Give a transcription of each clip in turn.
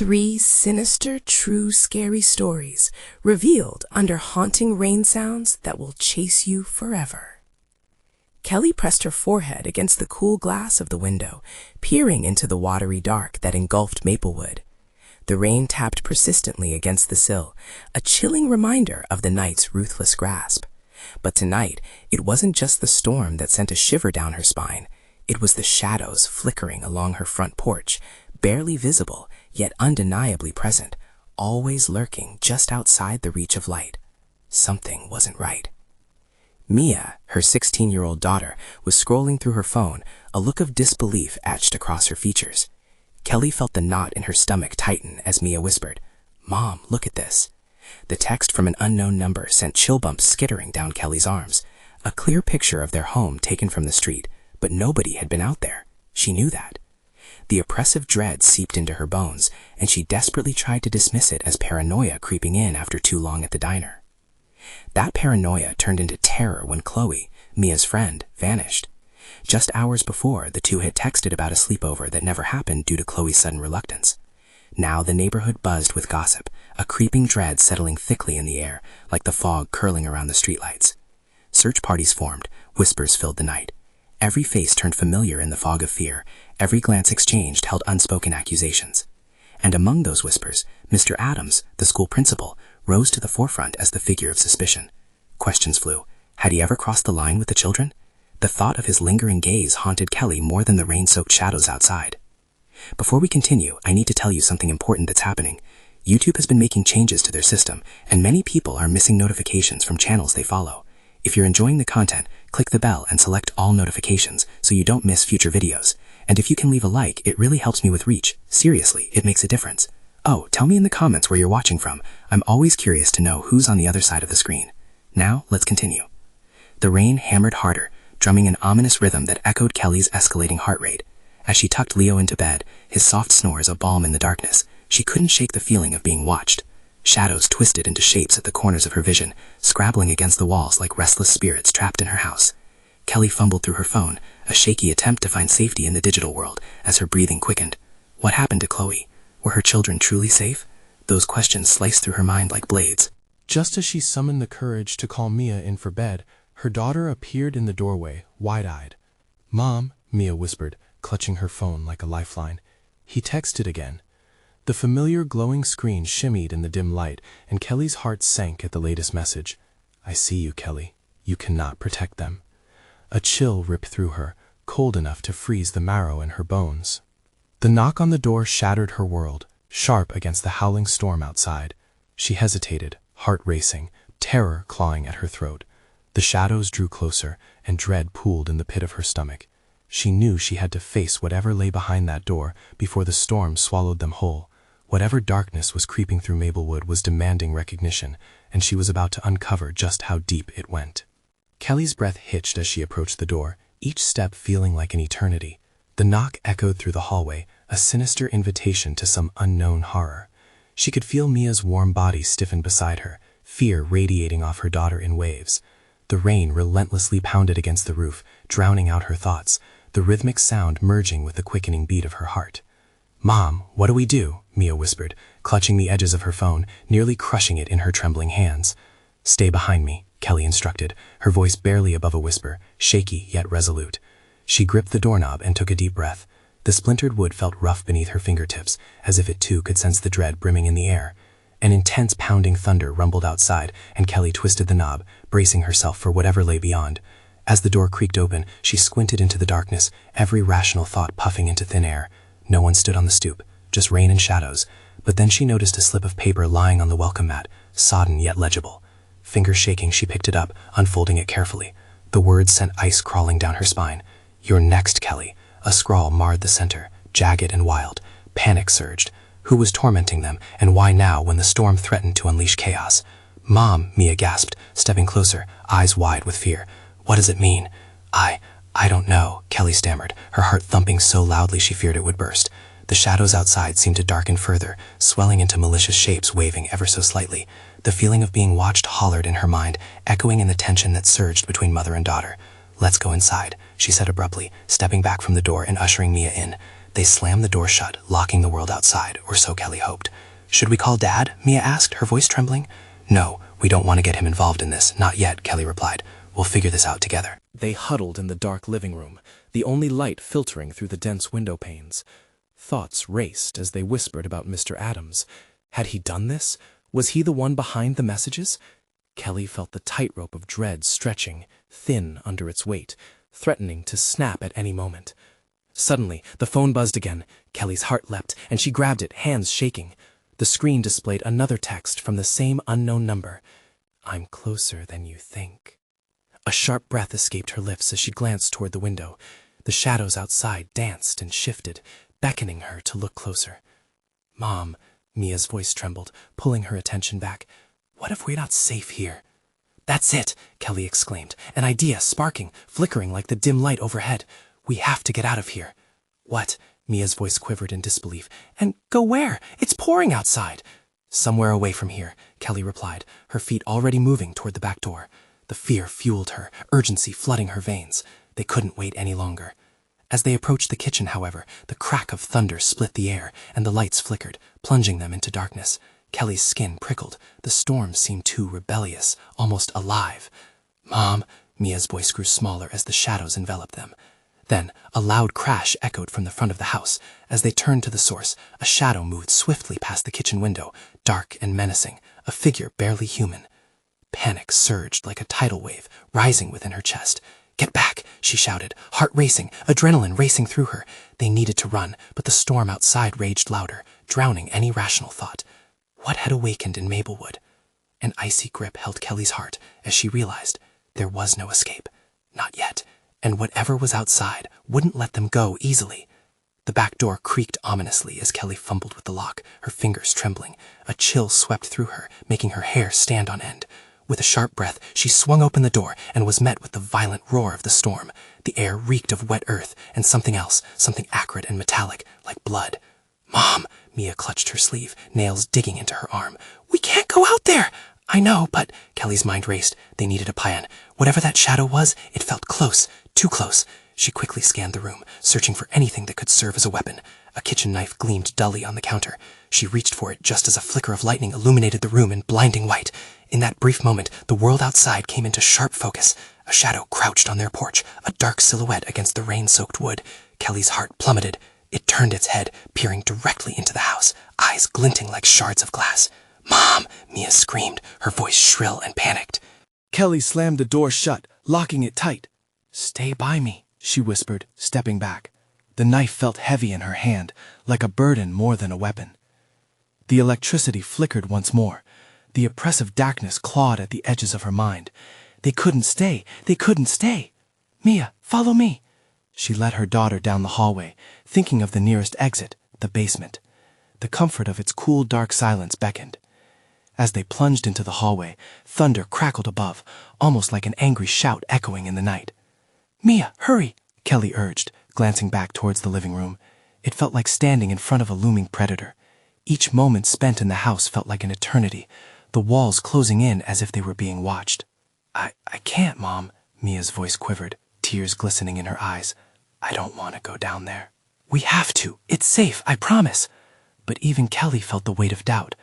3 sinister, true, scary stories revealed under haunting rain sounds that will chase you forever. Kelly pressed her forehead against the cool glass of the window, peering into the watery dark that engulfed Maplewood. The rain tapped persistently against the sill, a chilling reminder of the night's ruthless grasp. But tonight, it wasn't just the storm that sent a shiver down her spine. It was the shadows flickering along her front porch, barely visible, yet undeniably present, always lurking just outside the reach of light. Something wasn't right. Mia, her 16-year-old daughter, was scrolling through her phone, a look of disbelief etched across her features. Kelly felt the knot in her stomach tighten as Mia whispered, "Mom, look at this." The text from an unknown number sent chill bumps skittering down Kelly's arms. A clear picture of their home taken from the street, but nobody had been out there. She knew that. The oppressive dread seeped into her bones, and she desperately tried to dismiss it as paranoia creeping in after too long at the diner. That paranoia turned into terror when Chloe, Mia's friend, vanished. Just hours before, the two had texted about a sleepover that never happened due to Chloe's sudden reluctance. Now the neighborhood buzzed with gossip, a creeping dread settling thickly in the air, like the fog curling around the streetlights. Search parties formed, whispers filled the night. Every face turned familiar in the fog of fear, every glance exchanged held unspoken accusations. And among those whispers, Mr. Adams, the school principal, rose to the forefront as the figure of suspicion. Questions flew. Had he ever crossed the line with the children? The thought of his lingering gaze haunted Kelly more than the rain-soaked shadows outside. Before we continue, I need to tell you something important that's happening. YouTube has been making changes to their system, and many people are missing notifications from channels they follow. If you're enjoying the content, click the bell and select all notifications so you don't miss future videos. And if you can leave a like, it really helps me with reach. Seriously, it makes a difference. Oh, tell me in the comments where you're watching from. I'm always curious to know who's on the other side of the screen. Now, let's continue. The rain hammered harder, drumming an ominous rhythm that echoed Kelly's escalating heart rate. As she tucked Leo into bed, his soft snores a balm in the darkness, she couldn't shake the feeling of being watched. Shadows twisted into shapes at the corners of her vision, scrabbling against the walls like restless spirits trapped in her house. Kelly fumbled through her phone, a shaky attempt to find safety in the digital world, as her breathing quickened. What happened to Chloe? Were her children truly safe? Those questions sliced through her mind like blades. Just as she summoned the courage to call Mia in for bed, her daughter appeared in the doorway, wide-eyed. "Mom," Mia whispered, clutching her phone like a lifeline. He texted again. The familiar glowing screen shimmied in the dim light, and Kelly's heart sank at the latest message. "I see you, Kelly. You cannot protect them." A chill ripped through her, cold enough to freeze the marrow in her bones. The knock on the door shattered her world, sharp against the howling storm outside. She hesitated, heart racing, terror clawing at her throat. The shadows drew closer, and dread pooled in the pit of her stomach. She knew she had to face whatever lay behind that door before the storm swallowed them whole. Whatever darkness was creeping through Maplewood was demanding recognition, and she was about to uncover just how deep it went. Kelly's breath hitched as she approached the door, each step feeling like an eternity. The knock echoed through the hallway, a sinister invitation to some unknown horror. She could feel Mia's warm body stiffen beside her, fear radiating off her daughter in waves. The rain relentlessly pounded against the roof, drowning out her thoughts, the rhythmic sound merging with the quickening beat of her heart. "Mom, what do we do?" Mia whispered, clutching the edges of her phone, nearly crushing it in her trembling hands. "Stay behind me," Kelly instructed, her voice barely above a whisper, shaky yet resolute. She gripped the doorknob and took a deep breath. The splintered wood felt rough beneath her fingertips, as if it too could sense the dread brimming in the air. An intense pounding thunder rumbled outside, and Kelly twisted the knob, bracing herself for whatever lay beyond. As the door creaked open, she squinted into the darkness, every rational thought puffing into thin air. No one stood on the stoop, just rain and shadows. But then she noticed a slip of paper lying on the welcome mat, sodden yet legible. Fingers shaking, she picked it up, unfolding it carefully. The words sent ice crawling down her spine. "You're next, Kelly." A scrawl marred the center, jagged and wild. Panic surged. Who was tormenting them, and why now when the storm threatened to unleash chaos? "Mom," Mia gasped, stepping closer, eyes wide with fear. "What does it mean?" I don't know," Kelly stammered, her heart thumping so loudly she feared it would burst. The shadows outside seemed to darken further, swelling into malicious shapes waving ever so slightly. The feeling of being watched hollered in her mind, echoing in the tension that surged between mother and daughter. "Let's go inside," she said abruptly, stepping back from the door and ushering Mia in. They slammed the door shut, locking the world outside, or so Kelly hoped. "Should we call Dad?" Mia asked, her voice trembling. "No, we don't want to get him involved in this. Not yet," Kelly replied. "We'll figure this out together." They huddled in the dark living room, the only light filtering through the dense window panes. Thoughts raced as they whispered about Mr. Adams. Had he done this? Was he the one behind the messages? Kelly felt the tightrope of dread stretching, thin under its weight, threatening to snap at any moment. Suddenly, the phone buzzed again. Kelly's heart leapt, and she grabbed it, hands shaking. The screen displayed another text from the same unknown number. "I'm closer than you think." A sharp breath escaped her lips as she glanced toward the window. The shadows outside danced and shifted, beckoning her to look closer. "Mom," Mia's voice trembled, pulling her attention back. "What if we're not safe here?" "That's it!" Kelly exclaimed, an idea sparking, flickering like the dim light overhead. "We have to get out of here." "What?" Mia's voice quivered in disbelief. "And go where? It's pouring outside." "Somewhere away from here," Kelly replied, her feet already moving toward the back door. The fear fueled her, urgency flooding her veins. They couldn't wait any longer. As they approached the kitchen, however, the crack of thunder split the air, and the lights flickered, plunging them into darkness. Kelly's skin prickled. The storm seemed too rebellious, almost alive. "Mom," Mia's voice grew smaller as the shadows enveloped them. Then, a loud crash echoed from the front of the house. As they turned to the source, a shadow moved swiftly past the kitchen window, dark and menacing, a figure barely human. Panic surged like a tidal wave, rising within her chest. "Get back!" she shouted, heart racing, adrenaline racing through her. They needed to run, but the storm outside raged louder, drowning any rational thought. What had awakened in Maplewood? An icy grip held Kelly's heart as she realized there was no escape. Not yet. And whatever was outside wouldn't let them go easily. The back door creaked ominously as Kelly fumbled with the lock, her fingers trembling. A chill swept through her, making her hair stand on end. With a sharp breath, she swung open the door and was met with the violent roar of the storm. The air reeked of wet earth and something else, something acrid and metallic, like blood. "Mom!" Mia clutched her sleeve, nails digging into her arm. "We can't go out there!" "I know, but—" Kelly's mind raced. They needed a plan. Whatever that shadow was, it felt close, too close. She quickly scanned the room, searching for anything that could serve as a weapon. A kitchen knife gleamed dully on the counter. She reached for it just as a flicker of lightning illuminated the room in blinding white. In that brief moment, the world outside came into sharp focus. A shadow crouched on their porch, a dark silhouette against the rain-soaked wood. Kelly's heart plummeted. It turned its head, peering directly into the house, eyes glinting like shards of glass. "Mom!" Mia screamed, her voice shrill and panicked. Kelly slammed the door shut, locking it tight. "Stay by me," she whispered, stepping back. The knife felt heavy in her hand, like a burden more than a weapon. The electricity flickered once more. The oppressive darkness clawed at the edges of her mind. They couldn't stay. They couldn't stay. "Mia, follow me." She led her daughter down the hallway, thinking of the nearest exit, the basement. The comfort of its cool, dark silence beckoned. As they plunged into the hallway, thunder crackled above, almost like an angry shout echoing in the night. "Mia, hurry," Kelly urged, glancing back towards the living room. It felt like standing in front of a looming predator. Each moment spent in the house felt like an eternity, the walls closing in as if they were being watched. I can't, Mom," Mia's voice quivered, tears glistening in her eyes. "I don't want to go down there." "We have to. It's safe, I promise." But even Kelly felt the weight of doubt.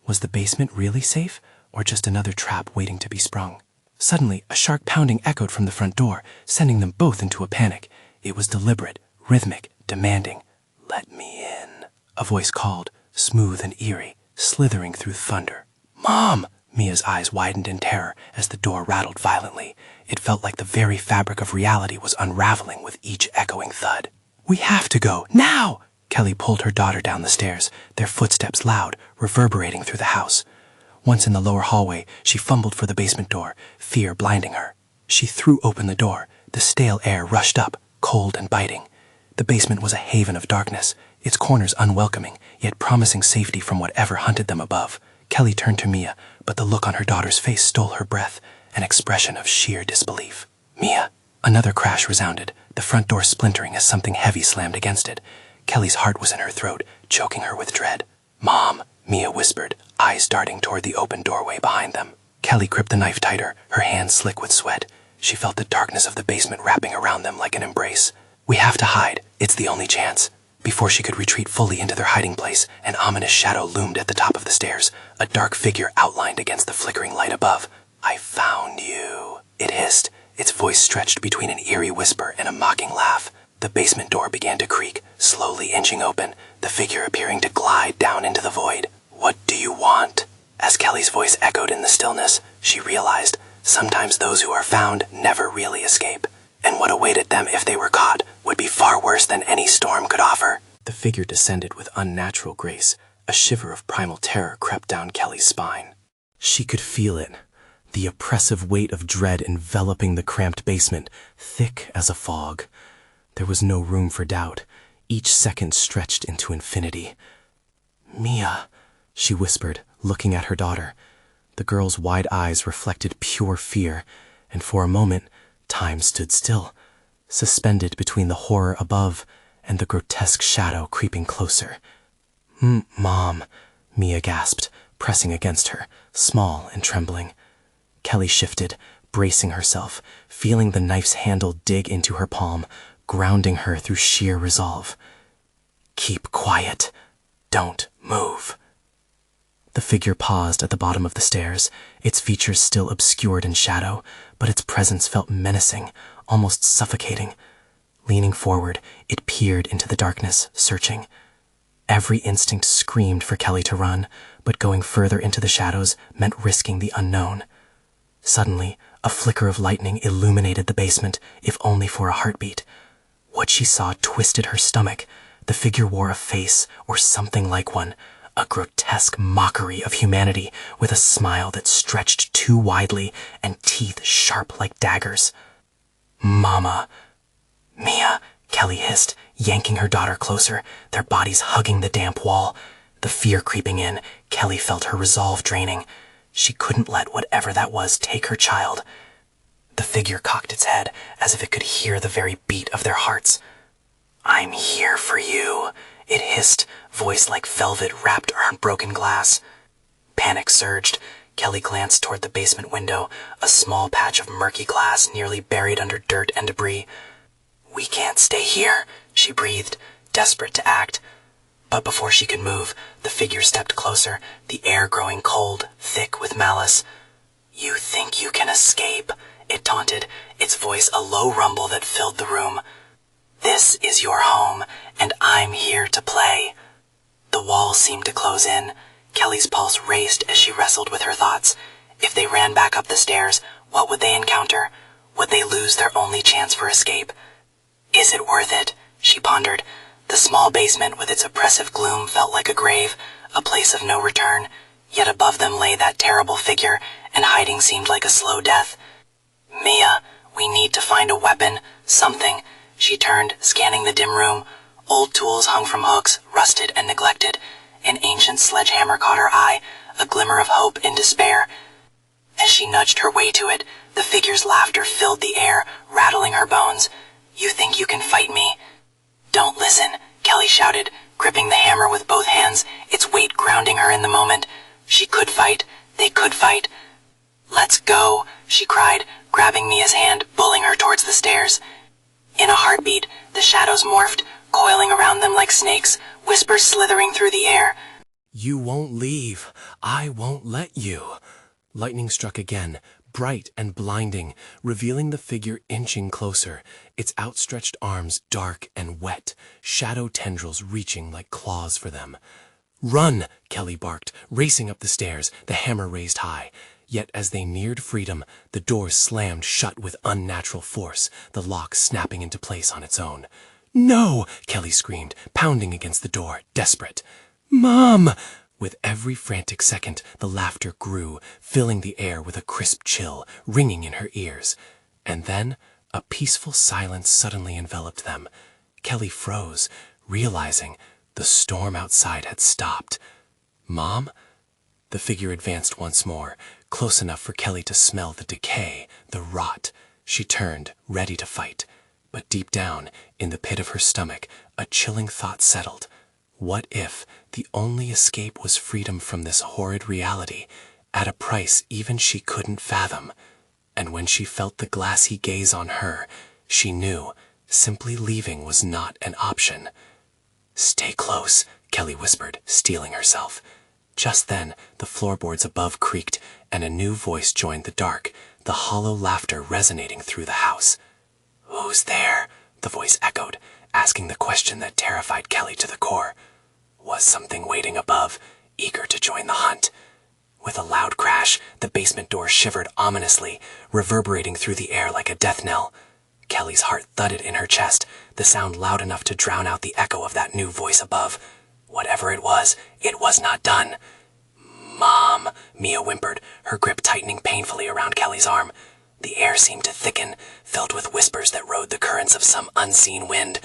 Was the basement really safe, or just another trap waiting to be sprung? Suddenly, a sharp pounding echoed from the front door, sending them both into a panic. It was deliberate, rhythmic, demanding. "Let me in," a voice called, smooth and eerie, slithering through thunder. "Mom!" Mia's eyes widened in terror as the door rattled violently. It felt like the very fabric of reality was unraveling with each echoing thud. "We have to go, now!" Kelly pulled her daughter down the stairs, their footsteps loud, reverberating through the house. Once in the lower hallway, she fumbled for the basement door, fear blinding her. She threw open the door. The stale air rushed up, cold and biting. The basement was a haven of darkness, its corners unwelcoming, yet promising safety from whatever hunted them above. Kelly turned to Mia, but the look on her daughter's face stole her breath, an expression of sheer disbelief. "Mia!" Another crash resounded, the front door splintering as something heavy slammed against it. Kelly's heart was in her throat, choking her with dread. "Mom!" Mia whispered, eyes darting toward the open doorway behind them. Kelly gripped the knife tighter, her hands slick with sweat. She felt the darkness of the basement wrapping around them like an embrace. "We have to hide. It's the only chance." Before she could retreat fully into their hiding place, an ominous shadow loomed at the top of the stairs, a dark figure outlined against the flickering light above. "I found you," it hissed, its voice stretched between an eerie whisper and a mocking laugh. The basement door began to creak, slowly inching open, the figure appearing to glide down into the void. "What do you want?" As Kelly's voice echoed in the stillness, she realized sometimes those who are found never really escape, and what awaited them if they were caught would be far worse than any storm could offer. The figure descended with unnatural grace. A shiver of primal terror crept down Kelly's spine. She could feel it, the oppressive weight of dread enveloping the cramped basement, thick as a fog. There was no room for doubt. Each second stretched into infinity. "Mia," she whispered, looking at her daughter. The girl's wide eyes reflected pure fear, and for a moment, time stood still, suspended between the horror above and the grotesque shadow creeping closer. "Mom," Mia gasped, pressing against her, small and trembling. Kelly shifted, bracing herself, feeling the knife's handle dig into her palm, grounding her through sheer resolve. "Keep quiet. Don't move." The figure paused at the bottom of the stairs, its features still obscured in shadow, but its presence felt menacing, almost suffocating. Leaning forward, it peered into the darkness, searching. Every instinct screamed for Kelly to run, but going further into the shadows meant risking the unknown. Suddenly, a flicker of lightning illuminated the basement, if only for a heartbeat. What she saw twisted her stomach. The figure wore a face, or something like one, a grotesque mockery of humanity with a smile that stretched too widely and teeth sharp like daggers. "Mama." "Mia," Kelly hissed, yanking her daughter closer, their bodies hugging the damp wall. The fear creeping in, Kelly felt her resolve draining. She couldn't let whatever that was take her child. The figure cocked its head, as if it could hear the very beat of their hearts. "I'm here for you," it hissed, voice like velvet wrapped on broken glass. Panic surged. Kelly glanced toward the basement window, a small patch of murky glass nearly buried under dirt and debris. "We can't stay here," she breathed, desperate to act. But before she could move, the figure stepped closer, the air growing cold, thick with malice. "You think you can escape?" it taunted, its voice a low rumble that filled the room. "This is your home, and I'm here to play." The wall seemed to close in. Kelly's pulse raced as she wrestled with her thoughts. If they ran back up the stairs, what would they encounter? Would they lose their only chance for escape? "Is it worth it?" she pondered. The small basement with its oppressive gloom felt like a grave, a place of no return, yet above them lay that terrible figure, and hiding seemed like a slow death. "Mia, we need to find a weapon, something." She turned, scanning the dim room. Old tools hung from hooks, rusted and neglected. An ancient sledgehammer caught her eye, a glimmer of hope in despair. As she nudged her way to it, the figure's laughter filled the air, rattling her bones. "You think you can fight me?" "Don't listen," Kelly shouted, gripping the hammer with both hands, its weight grounding her in the moment. She could fight. They could fight. "Let's go," she cried, grabbing Mia's hand, pulling her towards the stairs. In a heartbeat, the shadows morphed, coiling around them like snakes, whispers slithering through the air. "You won't leave. I won't let you." Lightning struck again, bright and blinding, revealing the figure inching closer, its outstretched arms dark and wet, shadow tendrils reaching like claws for them. "Run!" Kelly barked, racing up the stairs, the hammer raised high. Yet as they neared freedom, the door slammed shut with unnatural force, the lock snapping into place on its own. "No!" Kelly screamed, pounding against the door, desperate. "Mom!" With every frantic second, the laughter grew, filling the air with a crisp chill, ringing in her ears. And then, a peaceful silence suddenly enveloped them. Kelly froze, realizing the storm outside had stopped. "Mom?" The figure advanced once more, close enough for Kelly to smell the decay, the rot. She turned, ready to fight. But deep down, in the pit of her stomach, a chilling thought settled. What if the only escape was freedom from this horrid reality, at a price even she couldn't fathom? And when she felt the glassy gaze on her, she knew simply leaving was not an option. "Stay close," Kelly whispered, steeling herself. Just then, the floorboards above creaked, and a new voice joined the dark, the hollow laughter resonating through the house. "Who's there?" the voice echoed, asking the question that terrified Kelly to the core. Was something waiting above, eager to join the hunt? With a loud crash, the basement door shivered ominously, reverberating through the air like a death knell. Kelly's heart thudded in her chest, the sound loud enough to drown out the echo of that new voice above. Whatever it was not done. "Mom," Mia whimpered, her grip tightening painfully around Kelly's arm. The air seemed to thicken, filled with whispers that rode the currents of some unseen wind.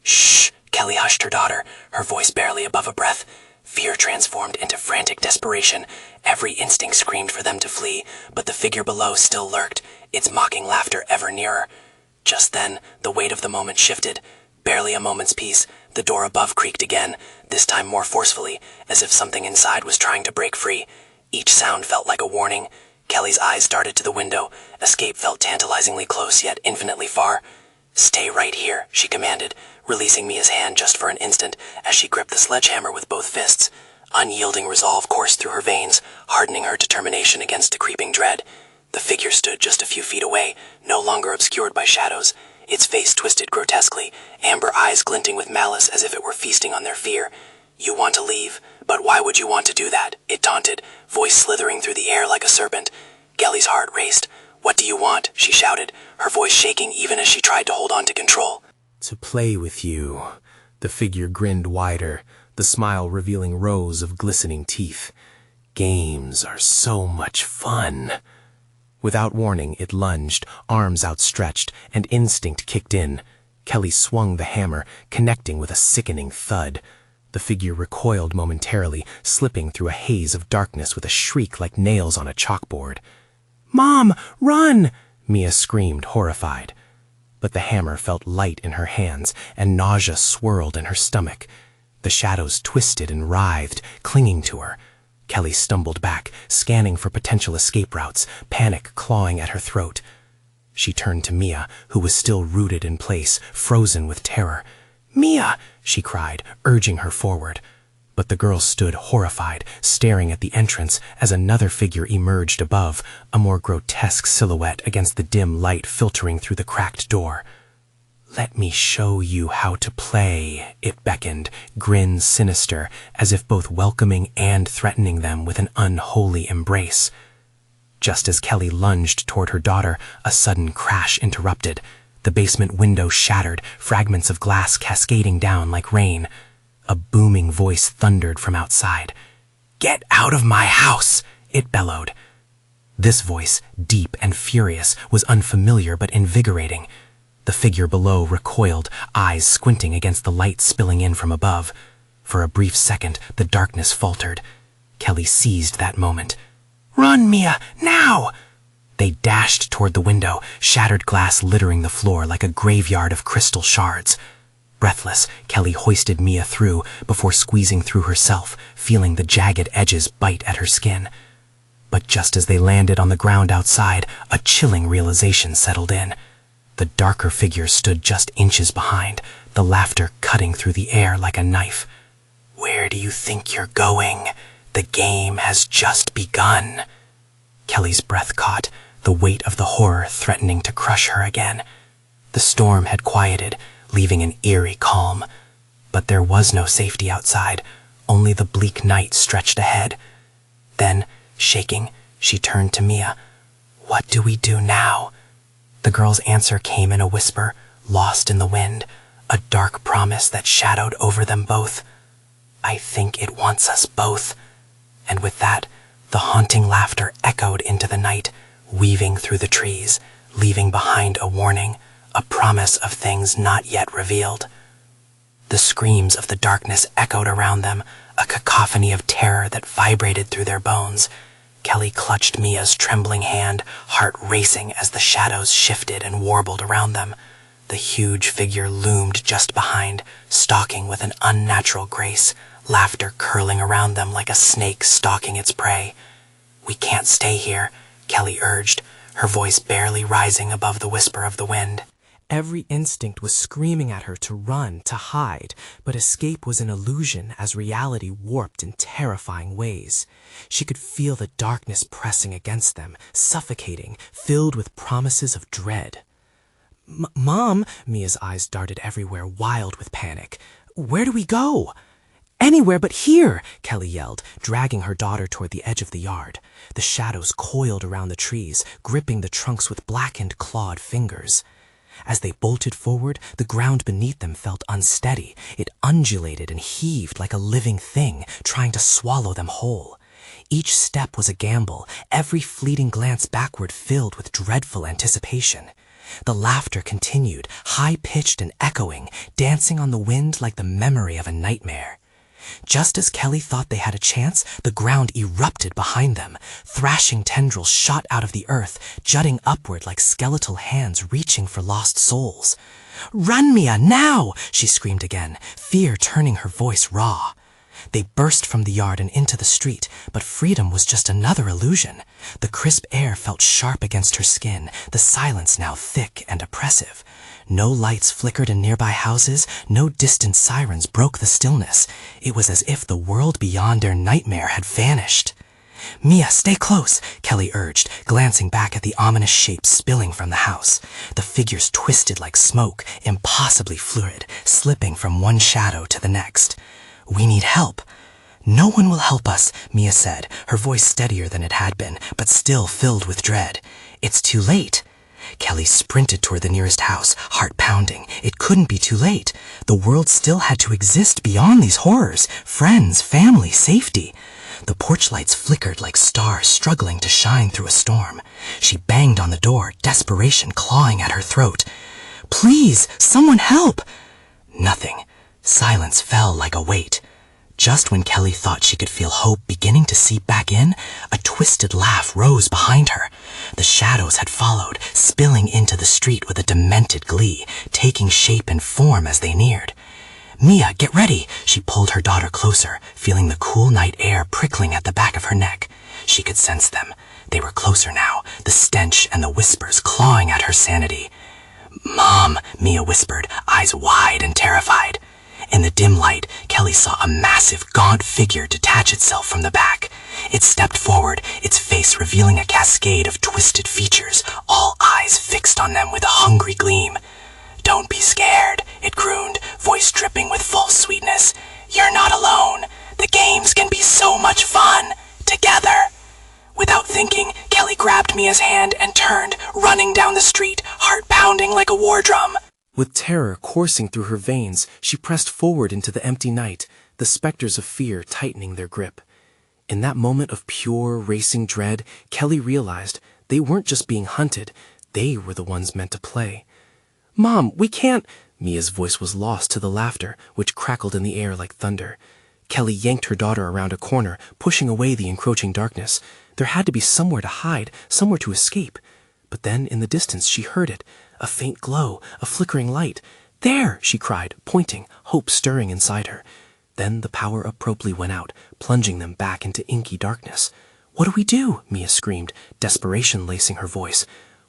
"Shh!" Kelly hushed her daughter, her voice barely above a breath. Fear transformed into frantic desperation. Every instinct screamed for them to flee, but the figure below still lurked, its mocking laughter ever nearer. Just then, the weight of the moment shifted. Barely a moment's peace, the door above creaked again, this time more forcefully, as if something inside was trying to break free. Each sound felt like a warning. Kelly's eyes darted to the window. Escape felt tantalizingly close, yet infinitely far. "Stay right here," she commanded, releasing Mia's hand just for an instant as she gripped the sledgehammer with both fists. Unyielding resolve coursed through her veins, hardening her determination against the creeping dread. The figure stood just a few feet away, no longer obscured by shadows. Its face twisted grotesquely, amber eyes glinting with malice as if it were feasting on their fear. "You want to leave? But why would you want to do that?" it taunted, voice slithering through the air like a serpent. Kelly's heart raced. "What do you want?" she shouted, her voice shaking even as she tried to hold on to control. "To play with you." The figure grinned wider, the smile revealing rows of glistening teeth. "Games are so much fun." Without warning, it lunged, arms outstretched, and instinct kicked in. Kelly swung the hammer, connecting with a sickening thud. The figure recoiled momentarily, slipping through a haze of darkness with a shriek like nails on a chalkboard. "Mom, run!" Mia screamed, horrified. But the hammer felt light in her hands, and nausea swirled in her stomach. The shadows twisted and writhed, clinging to her. Kelly stumbled back, scanning for potential escape routes, panic clawing at her throat. She turned to Mia, who was still rooted in place, frozen with terror. "Mia!" she cried, urging her forward. But the girl stood horrified, staring at the entrance as another figure emerged above, a more grotesque silhouette against the dim light filtering through the cracked door. "Let me show you how to play," it beckoned, grin sinister, as if both welcoming and threatening them with an unholy embrace. Just as Kelly lunged toward her daughter, a sudden crash interrupted. The basement window shattered, fragments of glass cascading down like rain. A booming voice thundered from outside. "Get out of my house!" it bellowed. This voice, deep and furious, was unfamiliar but invigorating. The figure below recoiled, eyes squinting against the light spilling in from above. For a brief second, the darkness faltered. Kelly seized that moment. "Run, Mia, now!" They dashed toward the window, shattered glass littering the floor like a graveyard of crystal shards. Breathless, Kelly hoisted Mia through before squeezing through herself, feeling the jagged edges bite at her skin. But just as they landed on the ground outside, a chilling realization settled in. The darker figure stood just inches behind, the laughter cutting through the air like a knife. "Where do you think you're going? The game has just begun." Kelly's breath caught, the weight of the horror threatening to crush her again. The storm had quieted, leaving an eerie calm. But there was no safety outside, only the bleak night stretched ahead. Then, shaking, she turned to Mia. "What do we do now?" The girl's answer came in a whisper, lost in the wind, a dark promise that shadowed over them both. "I think it wants us both." And with that, the haunting laughter echoed into the night, weaving through the trees, leaving behind a warning, a promise of things not yet revealed. The screams of the darkness echoed around them, a cacophony of terror that vibrated through their bones. Kelly clutched Mia's trembling hand, heart racing as the shadows shifted and warbled around them. The huge figure loomed just behind, stalking with an unnatural grace, laughter curling around them like a snake stalking its prey. "We can't stay here," Kelly urged, her voice barely rising above the whisper of the wind. Every instinct was screaming at her to run, to hide, but escape was an illusion as reality warped in terrifying ways. She could feel the darkness pressing against them, suffocating, filled with promises of dread. "Mom," Mia's eyes darted everywhere, wild with panic. "Where do we go?" "Anywhere but here," Kelly yelled, dragging her daughter toward the edge of the yard. The shadows coiled around the trees, gripping the trunks with blackened, clawed fingers. As they bolted forward, the ground beneath them felt unsteady. It undulated and heaved like a living thing, trying to swallow them whole. Each step was a gamble, every fleeting glance backward filled with dreadful anticipation. The laughter continued, high-pitched and echoing, dancing on the wind like the memory of a nightmare. Just as Kelly thought they had a chance, the ground erupted behind them. Thrashing tendrils shot out of the earth, jutting upward like skeletal hands reaching for lost souls. "Run, Mia, now!" she screamed again, fear turning her voice raw. They burst from the yard and into the street, but freedom was just another illusion. The crisp air felt sharp against her skin, the silence now thick and oppressive. No lights flickered in nearby houses, no distant sirens broke the stillness. It was as if the world beyond their nightmare had vanished. "Mia, stay close," Kelly urged, glancing back at the ominous shapes spilling from the house. The figures twisted like smoke, impossibly fluid, slipping from one shadow to the next. "We need help." "No one will help us," Mia said, her voice steadier than it had been, but still filled with dread. "It's too late." Kelly sprinted toward the nearest house, heart pounding. It couldn't be too late. The world still had to exist beyond these horrors. Friends, family, safety. The porch lights flickered like stars struggling to shine through a storm. She banged on the door, desperation clawing at her throat. "Please, someone help!" Nothing. Silence fell like a weight. Just when Kelly thought she could feel hope beginning to seep back in, a twisted laugh rose behind her. The shadows had followed, spilling into the street with a demented glee, taking shape and form as they neared. "Mia, get ready!" She pulled her daughter closer, feeling the cool night air prickling at the back of her neck. She could sense them. They were closer now, the stench and the whispers clawing at her sanity. "Mom," Mia whispered, eyes wide and terrified. In the dim light, Kelly saw a massive, gaunt figure detach itself from the back. It stepped forward, its face revealing a cascade of twisted features, all eyes fixed on them with a hungry gleam. "Don't be scared," it crooned, voice dripping with false sweetness. "You're not alone. The games can be so much fun. Together." Without thinking, Kelly grabbed Mia's hand and turned, running down the street, heart pounding like a war drum. With terror coursing through her veins, she pressed forward into the empty night, the specters of fear tightening their grip. In that moment of pure, racing dread, Kelly realized they weren't just being hunted, they were the ones meant to play. "Mom, we can't—" Mia's voice was lost to the laughter, which crackled in the air like thunder. Kelly yanked her daughter around a corner, pushing away the encroaching darkness. There had to be somewhere to hide, somewhere to escape. But then, in the distance, she heard it. A faint glow, a flickering light. "There!" she cried, pointing, hope stirring inside her. Then the power abruptly went out, plunging them back into inky darkness. "What do we do?" Mia screamed, desperation lacing her voice.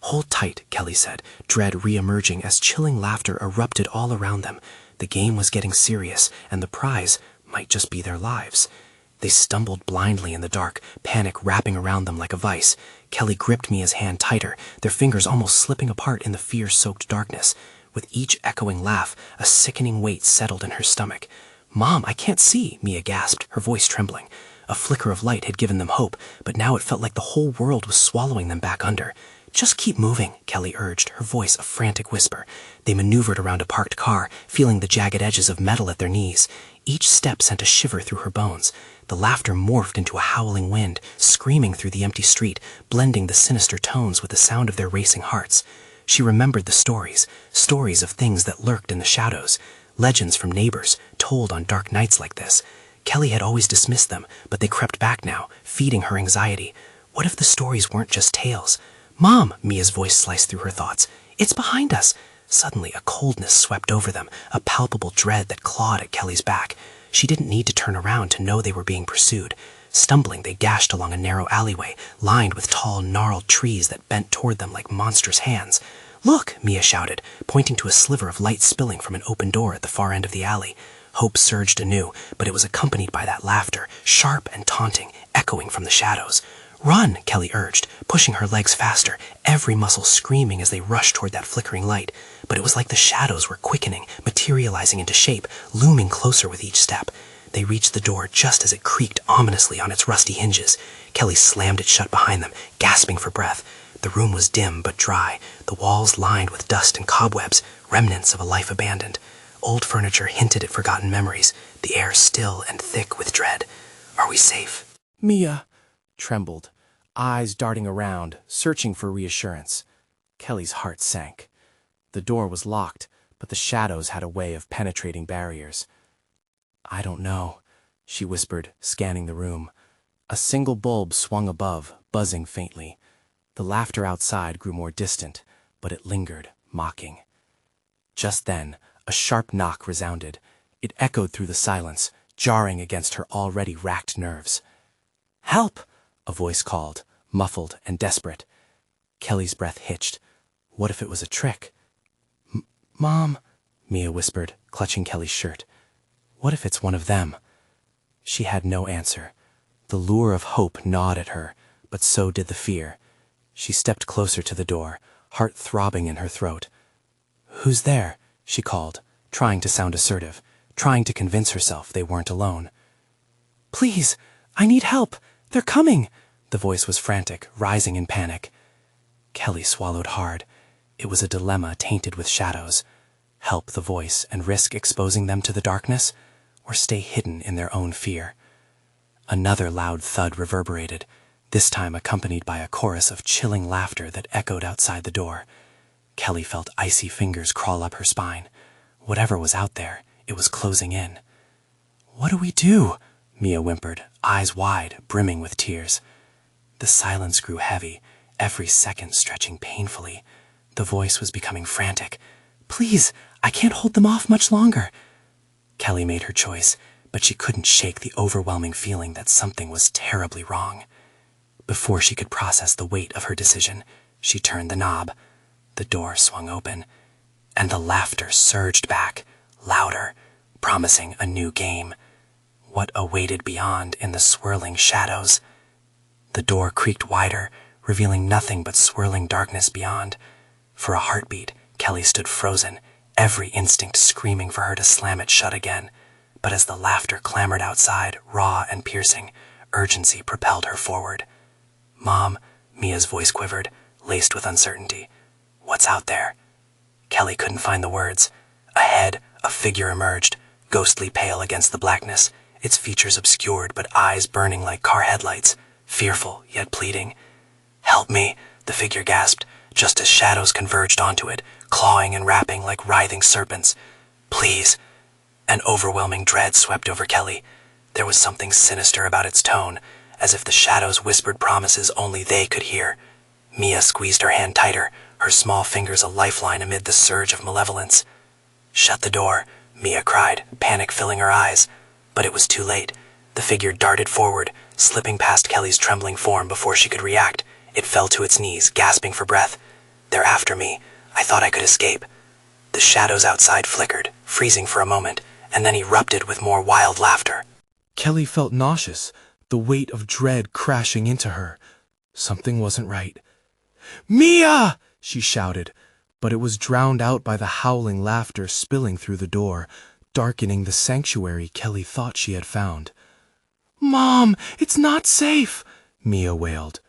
"Hold tight," Kelly said, dread re-emerging as chilling laughter erupted all around them. The game was getting serious, and the prize might just be their lives. They stumbled blindly in the dark, panic wrapping around them like a vice. Kelly gripped Mia's hand tighter, their fingers almost slipping apart in the fear-soaked darkness. With each echoing laugh, a sickening weight settled in her stomach. "Mom, I can't see," Mia gasped, her voice trembling. A flicker of light had given them hope, but now it felt like the whole world was swallowing them back under. "Just keep moving," Kelly urged, her voice a frantic whisper. They maneuvered around a parked car, feeling the jagged edges of metal at their knees. Each step sent a shiver through her bones. The laughter morphed into a howling wind, screaming through the empty street, blending the sinister tones with the sound of their racing hearts. She remembered the stories of things that lurked in the shadows, legends from neighbors, told on dark nights like this. Kelly had always dismissed them, but they crept back now, feeding her anxiety. What if the stories weren't just tales? "Mom!" Mia's voice sliced through her thoughts. "It's behind us!" Suddenly, a coldness swept over them, a palpable dread that clawed at Kelly's back. She didn't need to turn around to know they were being pursued. Stumbling, they dashed along a narrow alleyway, lined with tall, gnarled trees that bent toward them like monstrous hands. Look, Mia shouted, pointing to a sliver of light spilling from an open door at the far end of the alley. Hope surged anew, but it was accompanied by that laughter, sharp and taunting, echoing from the shadows. Run, Kelly urged, pushing her legs faster, every muscle screaming as they rushed toward that flickering light. But it was like the shadows were quickening, materializing into shape, looming closer with each step. They reached the door just as it creaked ominously on its rusty hinges. Kelly slammed it shut behind them, gasping for breath. The room was dim but dry, the walls lined with dust and cobwebs, remnants of a life abandoned. Old furniture hinted at forgotten memories, the air still and thick with dread. Are we safe? Mia trembled, eyes darting around, searching for reassurance. Kelly's heart sank. The door was locked, but the shadows had a way of penetrating barriers. "I don't know," she whispered, scanning the room. A single bulb swung above, buzzing faintly. The laughter outside grew more distant, but it lingered, mocking. Just then, a sharp knock resounded. It echoed through the silence, jarring against her already racked nerves. "Help!" a voice called, muffled and desperate. Kelly's breath hitched. What if it was a trick? "Mom," Mia whispered, clutching Kelly's shirt. "What if it's one of them?" She had no answer. The lure of hope gnawed at her, but so did the fear. She stepped closer to the door, heart throbbing in her throat. "Who's there?" she called, trying to sound assertive, trying to convince herself they weren't alone. "Please, I need help. They're coming!" The voice was frantic, rising in panic. Kelly swallowed hard. It was a dilemma tainted with shadows. Help the voice and risk exposing them to the darkness, or stay hidden in their own fear. Another loud thud reverberated, this time accompanied by a chorus of chilling laughter that echoed outside the door. Kelly felt icy fingers crawl up her spine. Whatever was out there, it was closing in. "What do we do?" Mia whimpered, eyes wide, brimming with tears. The silence grew heavy, every second stretching painfully. The voice was becoming frantic. "Please, I can't hold them off much longer." Kelly made her choice, but she couldn't shake the overwhelming feeling that something was terribly wrong. Before she could process the weight of her decision, she turned the knob. The door swung open, and the laughter surged back, louder, promising a new game. What awaited beyond in the swirling shadows? The door creaked wider, revealing nothing but swirling darkness beyond. For a heartbeat, Kelly stood frozen, every instinct screaming for her to slam it shut again. But as the laughter clamored outside, raw and piercing, urgency propelled her forward. "Mom," Mia's voice quivered, laced with uncertainty. "What's out there?" Kelly couldn't find the words. Ahead, a figure emerged, ghostly pale against the blackness, its features obscured but eyes burning like car headlights, fearful yet pleading. "Help me," the figure gasped, just as shadows converged onto it, clawing and wrapping like writhing serpents. "Please." An overwhelming dread swept over Kelly. There was something sinister about its tone, as if the shadows whispered promises only they could hear. Mia squeezed her hand tighter, her small fingers a lifeline amid the surge of malevolence. "Shut the door," Mia cried, panic filling her eyes. But it was too late. The figure darted forward, slipping past Kelly's trembling form before she could react. It fell to its knees, gasping for breath. "They're after me. I thought I could escape." The shadows outside flickered, freezing for a moment, and then erupted with more wild laughter. Kelly felt nauseous, the weight of dread crashing into her. Something wasn't right. "Mia!" she shouted, but it was drowned out by the howling laughter spilling through the door, darkening the sanctuary Kelly thought she had found. "Mom, it's not safe," Mia wailed.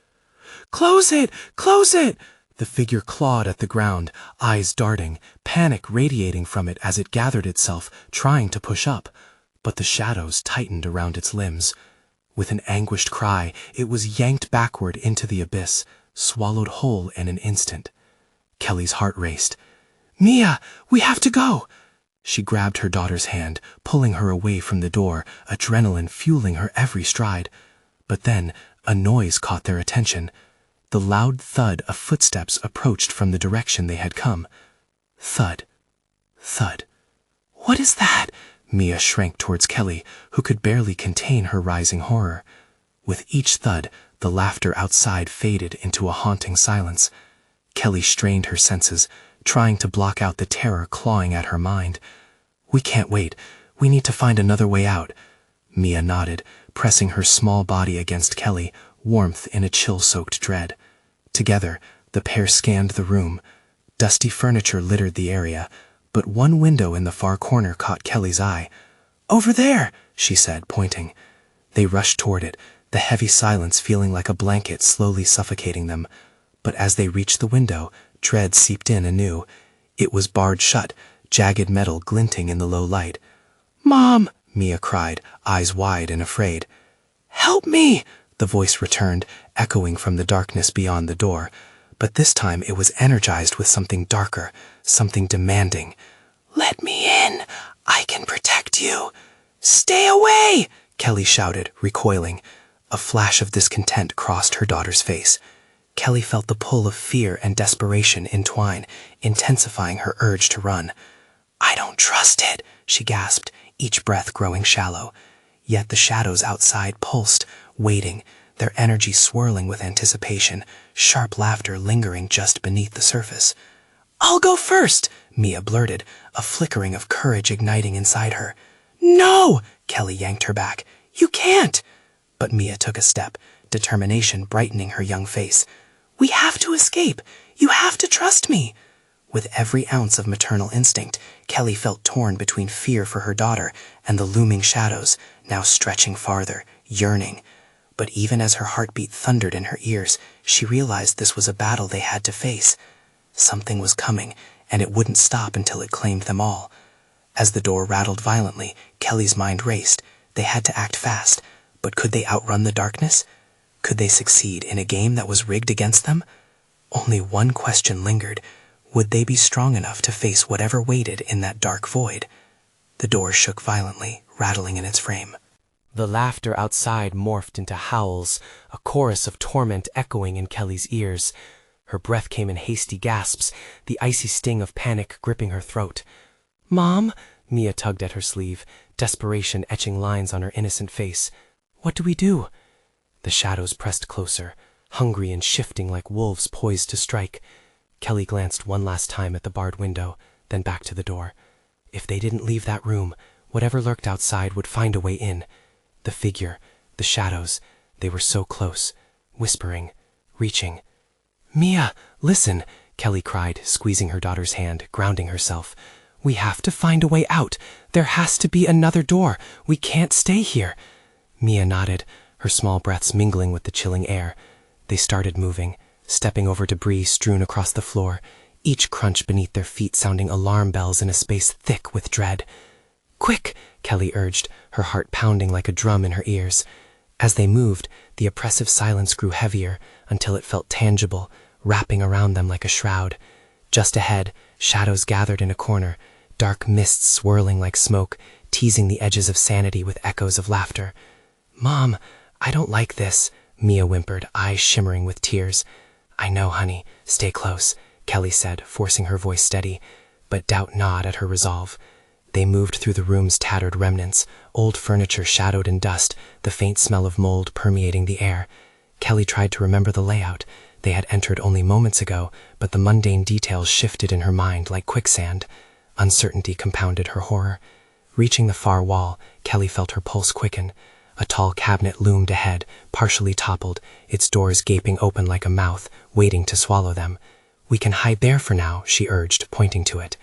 "Close it! Close it!" The figure clawed at the ground, eyes darting, panic radiating from it as it gathered itself, trying to push up. But the shadows tightened around its limbs. With an anguished cry, it was yanked backward into the abyss, swallowed whole in an instant. Kelly's heart raced. "Mia, we have to go!" She grabbed her daughter's hand, pulling her away from the door, adrenaline fueling her every stride. But then a noise caught their attention. The loud thud of footsteps approached from the direction they had come. Thud. Thud. "What is that?" Mia shrank towards Kelly, who could barely contain her rising horror. With each thud, the laughter outside faded into a haunting silence. Kelly strained her senses, trying to block out the terror clawing at her mind. "We can't wait. We need to find another way out." Mia nodded, pressing her small body against Kelly, warmth in a chill-soaked dread. Together, the pair scanned the room. Dusty furniture littered the area, but one window in the far corner caught Kelly's eye. "Over there," she said, pointing. They rushed toward it, the heavy silence feeling like a blanket slowly suffocating them. But as they reached the window, dread seeped in anew. It was barred shut, jagged metal glinting in the low light. "Mom!" Mia cried, eyes wide and afraid. "Help me!" the voice returned, echoing from the darkness beyond the door. But this time it was energized with something darker, something demanding. "Let me in! I can protect you!" "Stay away!" Kelly shouted, recoiling. A flash of discontent crossed her daughter's face. Kelly felt the pull of fear and desperation entwine, intensifying her urge to run. "I don't trust it," she gasped, each breath growing shallow. Yet the shadows outside pulsed, waiting, their energy swirling with anticipation, sharp laughter lingering just beneath the surface. "I'll go first," Mia blurted, a flickering of courage igniting inside her. "No!" Kelly yanked her back. "You can't!" But Mia took a step, determination brightening her young face. "We have to escape. You have to trust me." With every ounce of maternal instinct, Kelly felt torn between fear for her daughter and the looming shadows, now stretching farther, yearning. But even as her heartbeat thundered in her ears, she realized this was a battle they had to face. Something was coming, and it wouldn't stop until it claimed them all. As the door rattled violently, Kelly's mind raced. They had to act fast, but could they outrun the darkness? Could they succeed in a game that was rigged against them? Only one question lingered. Would they be strong enough to face whatever waited in that dark void? The door shook violently, rattling in its frame. The laughter outside morphed into howls, a chorus of torment echoing in Kelly's ears. Her breath came in hasty gasps, the icy sting of panic gripping her throat. "Mom!" Mia tugged at her sleeve, desperation etching lines on her innocent face. "What do we do?" The shadows pressed closer, hungry and shifting like wolves poised to strike. Kelly glanced one last time at the barred window, then back to the door. If they didn't leave that room, whatever lurked outside would find a way in. The figure, the shadows, they were so close, whispering, reaching. "Mia, listen!" Kelly cried, squeezing her daughter's hand, grounding herself. "We have to find a way out. There has to be another door. We can't stay here." Mia nodded, her small breaths mingling with the chilling air. They started moving, stepping over debris strewn across the floor, each crunch beneath their feet sounding alarm bells in a space thick with dread. "Quick!" Kelly urged, her heart pounding like a drum in her ears. As they moved, the oppressive silence grew heavier until it felt tangible, wrapping around them like a shroud. Just ahead, shadows gathered in a corner, dark mists swirling like smoke, teasing the edges of sanity with echoes of laughter. "Mom, I don't like this," Mia whimpered, eyes shimmering with tears. "I know, honey. Stay close," Kelly said, forcing her voice steady, but doubt gnawed at her resolve. They moved through the room's tattered remnants, old furniture shadowed in dust, the faint smell of mold permeating the air. Kelly tried to remember the layout. They had entered only moments ago, but the mundane details shifted in her mind like quicksand. Uncertainty compounded her horror. Reaching the far wall, Kelly felt her pulse quicken. A tall cabinet loomed ahead, partially toppled, its doors gaping open like a mouth, waiting to swallow them. "We can hide there for now," she urged, pointing to it.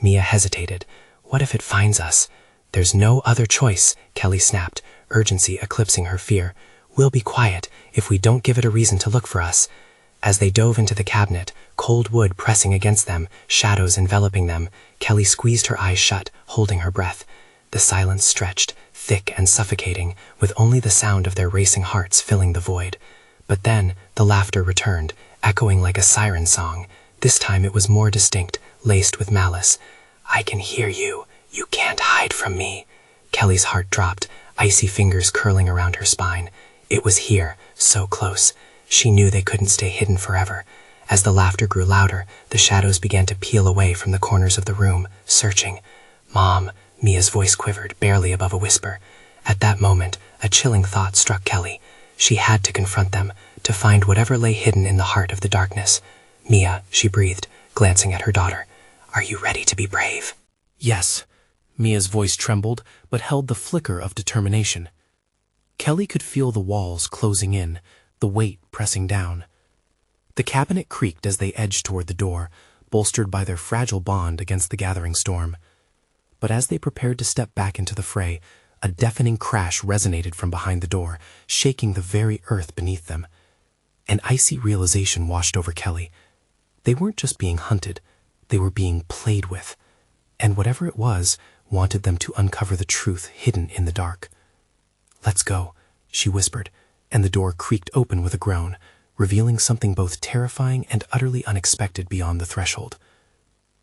Mia hesitated. "What if it finds us?" "There's no other choice," Kelly snapped, urgency eclipsing her fear. "We'll be quiet if we don't give it a reason to look for us." As they dove into the cabinet, cold wood pressing against them, shadows enveloping them, Kelly squeezed her eyes shut, holding her breath. The silence stretched, thick and suffocating, with only the sound of their racing hearts filling the void. But then the laughter returned, echoing like a siren song. This time it was more distinct, laced with malice. "I can hear you. You can't hide from me." Kelly's heart dropped, icy fingers curling around her spine. It was here, so close. She knew they couldn't stay hidden forever. As the laughter grew louder, the shadows began to peel away from the corners of the room, searching. "Mom," Mia's voice quivered, barely above a whisper. At that moment, a chilling thought struck Kelly. She had to confront them, to find whatever lay hidden in the heart of the darkness. Mia, she breathed, glancing at her daughter. Are you ready to be brave? Yes. Mia's voice trembled, but held the flicker of determination. Kelly could feel the walls closing in, the weight pressing down. The cabinet creaked as they edged toward the door, bolstered by their fragile bond against the gathering storm. But as they prepared to step back into the fray, a deafening crash resonated from behind the door, shaking the very earth beneath them. An icy realization washed over Kelly. They weren't just being hunted, they were being played with, and whatever it was wanted them to uncover the truth hidden in the dark. "Let's go," she whispered, and the door creaked open with a groan, revealing something both terrifying and utterly unexpected beyond the threshold.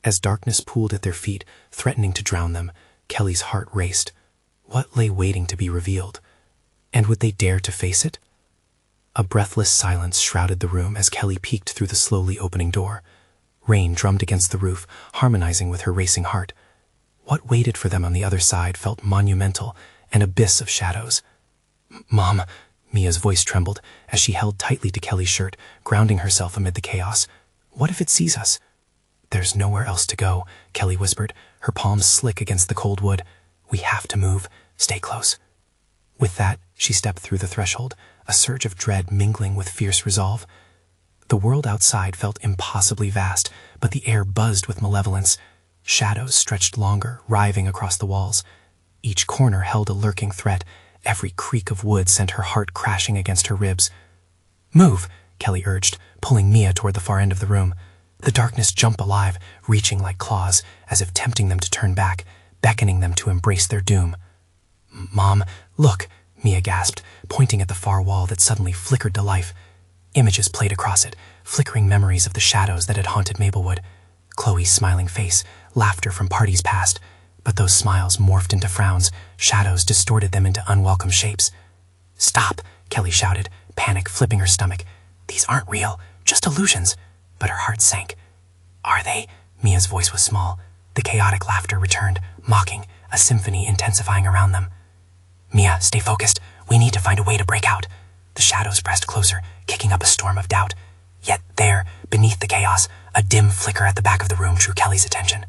As darkness pooled at their feet, threatening to drown them, Kelly's heart raced. What lay waiting to be revealed? And would they dare to face it? A breathless silence shrouded the room as Kelly peeked through the slowly opening door. Rain drummed against the roof, harmonizing with her racing heart. What waited for them on the other side felt monumental, an abyss of shadows. "Mom," Mia's voice trembled as she held tightly to Kelly's shirt, grounding herself amid the chaos. "What if it sees us?" "There's nowhere else to go," Kelly whispered, her palms slick against the cold wood. "We have to move. Stay close." With that, she stepped through the threshold, a surge of dread mingling with fierce resolve. The world outside felt impossibly vast, but the air buzzed with malevolence. Shadows stretched longer, writhing across the walls. Each corner held a lurking threat. Every creak of wood sent her heart crashing against her ribs. "Move," Kelly urged, pulling Mia toward the far end of the room. The darkness jumped alive, reaching like claws, as if tempting them to turn back, beckoning them to embrace their doom. "Mom, look," Mia gasped, pointing at the far wall that suddenly flickered to life. Images played across it, flickering memories of the shadows that had haunted Maplewood. Chloe's smiling face, laughter from parties past. But those smiles morphed into frowns, shadows distorted them into unwelcome shapes. "Stop," Kelly shouted, panic flipping her stomach. "These aren't real, just illusions." But her heart sank. "Are they?" Mia's voice was small. The chaotic laughter returned, mocking, a symphony intensifying around them. "Mia, stay focused. We need to find a way to break out." The shadows pressed closer, kicking up a storm of doubt. Yet there, beneath the chaos, a dim flicker at the back of the room drew Kelly's attention.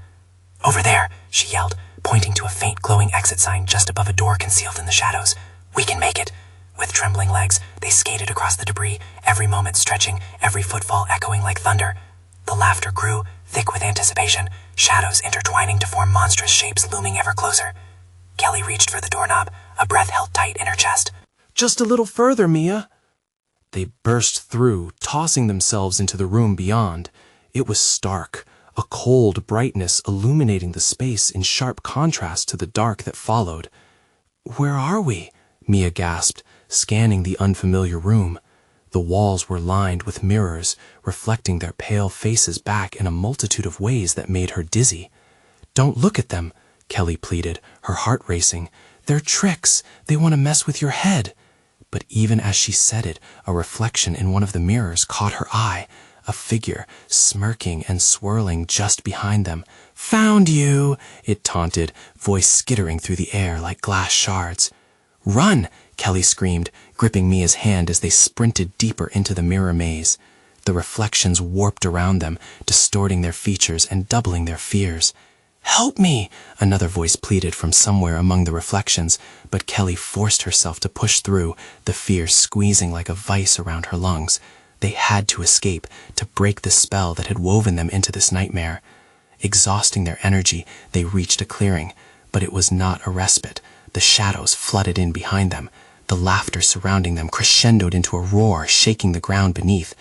"Over there," she yelled, pointing to a faint glowing exit sign just above a door concealed in the shadows. "We can make it." With trembling legs, they skated across the debris, every moment stretching, every footfall echoing like thunder. The laughter grew, thick with anticipation, shadows intertwining to form monstrous shapes looming ever closer. Kelly reached for the doorknob, a breath held tight in her chest. "Just a little further, Mia." They burst through, tossing themselves into the room beyond. It was stark, a cold brightness illuminating the space in sharp contrast to the dark that followed. "Where are we?" Mia gasped, scanning the unfamiliar room. The walls were lined with mirrors, reflecting their pale faces back in a multitude of ways that made her dizzy. "Don't look at them," Kelly pleaded, her heart racing. "They're tricks. They want to mess with your head." But even as she said it, a reflection in one of the mirrors caught her eye, a figure smirking and swirling just behind them. "Found you," it taunted, voice skittering through the air like glass shards. "Run!" Kelly screamed, gripping Mia's hand as they sprinted deeper into the mirror maze. The reflections warped around them, distorting their features and doubling their fears. "Help me!" another voice pleaded from somewhere among the reflections, but Kelly forced herself to push through, the fear squeezing like a vice around her lungs. They had to escape, to break the spell that had woven them into this nightmare. Exhausting their energy, they reached a clearing, but it was not a respite. The shadows flooded in behind them. The laughter surrounding them crescendoed into a roar, shaking the ground beneath.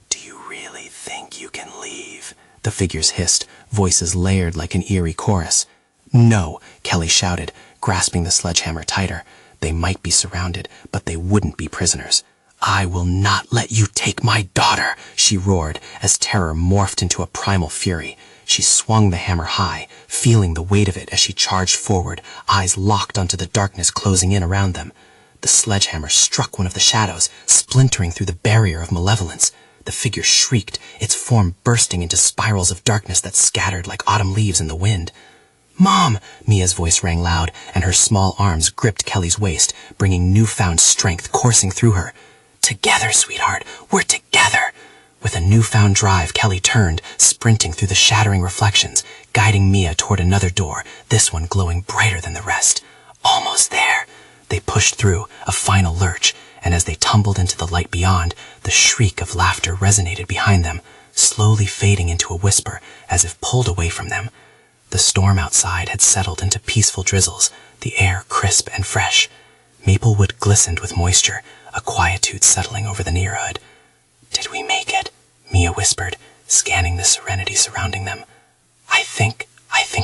"Do you really think you can leave?" the figures hissed, voices layered like an eerie chorus. "No," Kelly shouted, grasping the sledgehammer tighter. They might be surrounded, but they wouldn't be prisoners. "I will not let you take my daughter," she roared, as terror morphed into a primal fury. She swung the hammer high, feeling the weight of it as she charged forward, eyes locked onto the darkness closing in around them. The sledgehammer struck one of the shadows, splintering through the barrier of malevolence. The figure shrieked, its form bursting into spirals of darkness that scattered like autumn leaves in the wind. "Mom!" Mia's voice rang loud, and her small arms gripped Kelly's waist, bringing newfound strength coursing through her. "Together, sweetheart, we're together!" With a newfound drive, Kelly turned, sprinting through the shattering reflections, guiding Mia toward another door, this one glowing brighter than the rest. Almost there. They pushed through, a final lurch, and as they tumbled into the light beyond, the shriek of laughter resonated behind them, slowly fading into a whisper as if pulled away from them. The storm outside had settled into peaceful drizzles, the air crisp and fresh. Maplewood glistened with moisture, a quietude settling over the neighborhood. "Did we make it?" Mia whispered, scanning the serenity surrounding them. I think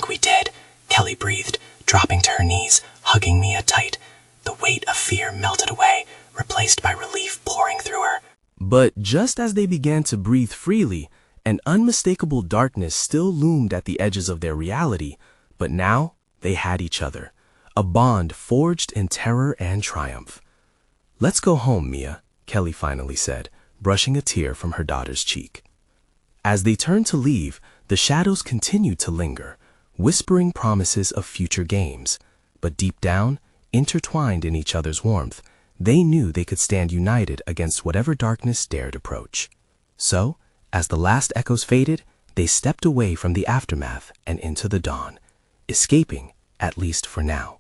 we did," Kelly breathed, dropping to her knees, hugging Mia tight. The weight of fear melted away, replaced by relief pouring through her. But just as they began to breathe freely, an unmistakable darkness still loomed at the edges of their reality, but now they had each other, a bond forged in terror and triumph. "Let's go home, Mia," Kelly finally said, brushing a tear from her daughter's cheek. As they turned to leave, the shadows continued to linger, whispering promises of future games, but deep down, intertwined in each other's warmth, they knew they could stand united against whatever darkness dared approach. So, as the last echoes faded, they stepped away from the aftermath and into the dawn, escaping, at least for now.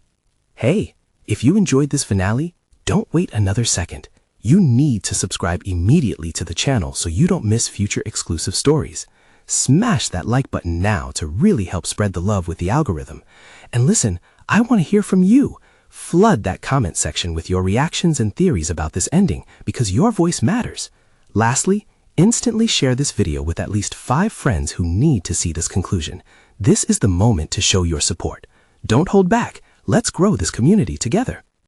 Hey, if you enjoyed this finale, don't wait another second. You need to subscribe immediately to the channel so you don't miss future exclusive stories. Smash that like button now to really help spread the love with the algorithm. And listen, I want to hear from you. Flood that comment section with your reactions and theories about this ending because your voice matters. Lastly, instantly share this video with at least 5 friends who need to see this conclusion. This is the moment to show your support. Don't hold back. Let's grow this community together.